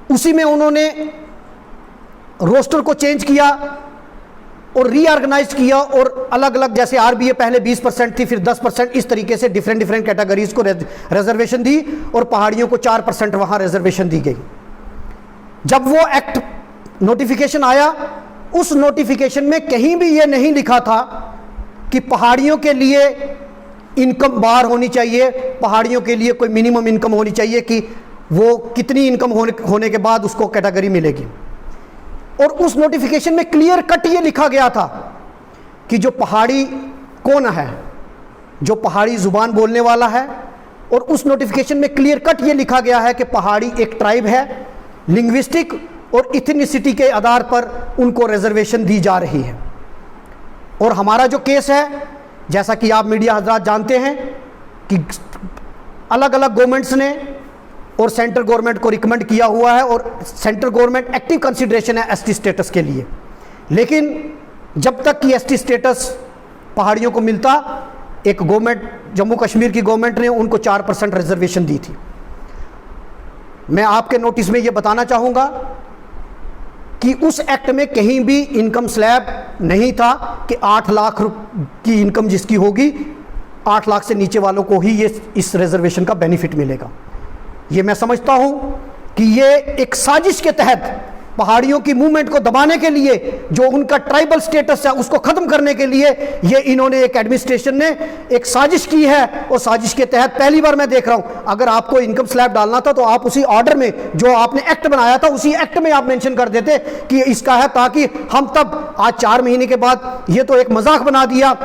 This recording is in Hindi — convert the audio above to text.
उसी में उन्होंने रोस्टर को चेंज किया और रीऑर्गेनाइज किया, और अलग अलग, जैसे आरबीए पहले 20% थी, फिर 10%, इस तरीके से डिफरेंट डिफरेंट कैटेगरीज को रिजर्वेशन दी, और पहाड़ियों को 4% वहां रिजर्वेशन दी गई। जब वो एक्ट नोटिफिकेशन आया, उस नोटिफिकेशन में कहीं भी ये नहीं लिखा था कि पहाड़ियों के लिए इनकम बार होनी चाहिए, पहाड़ियों के लिए कोई मिनिमम इनकम होनी चाहिए कि वो कितनी इनकम होने के बाद उसको कैटेगरी मिलेगी। और उस नोटिफिकेशन में क्लियर कट ये लिखा गया था कि जो पहाड़ी कौन है, जो पहाड़ी जुबान बोलने वाला है, और उस नोटिफिकेशन में क्लियर कट ये लिखा गया है कि पहाड़ी एक ट्राइब है, लिंग्विस्टिक और इथनिसिटी के आधार पर उनको रिजर्वेशन दी जा रही है। और हमारा जो केस है, जैसा कि आप मीडिया हजरात जानते हैं कि अलग अलग गवर्नमेंट्स ने और सेंट्रल गवर्नमेंट को रिकमेंड किया हुआ है, और सेंट्रल गवर्नमेंट एक्टिव कंसिडरेशन है एसटी स्टेटस के लिए, लेकिन जब तक कि एसटी स्टेटस पहाड़ियों को मिलता, एक गवर्नमेंट, जम्मू कश्मीर की गवर्नमेंट ने उनको 4% रिजर्वेशन दी थी। मैं आपके नोटिस में ये बताना चाहूँगा कि उस एक्ट में कहीं भी इनकम स्लैब नहीं था कि 8 लाख की इनकम जिसकी होगी, 8 लाख से नीचे वालों को ही ये इस रिजर्वेशन का बेनिफिट मिलेगा। ये मैं समझता हूं कि ये एक साजिश के तहत पहाड़ियों की मूवमेंट को दबाने के लिए, जो उनका ट्राइबल स्टेटस है उसको खत्म करने के लिए, ये इन्होंने, एक एडमिनिस्ट्रेशन ने एक साजिश की है। और साजिश के तहत पहली बार मैं देख रहा हूं, अगर आपको इनकम स्लैब डालना था तो आप उसी ऑर्डर में जो आपने एक्ट बनाया था, उसी एक्ट में आप मेंशन कर देते कि इसका है, ताकि हम तब आज 4 महीने के बाद ये तो एक मजाक बना दिया।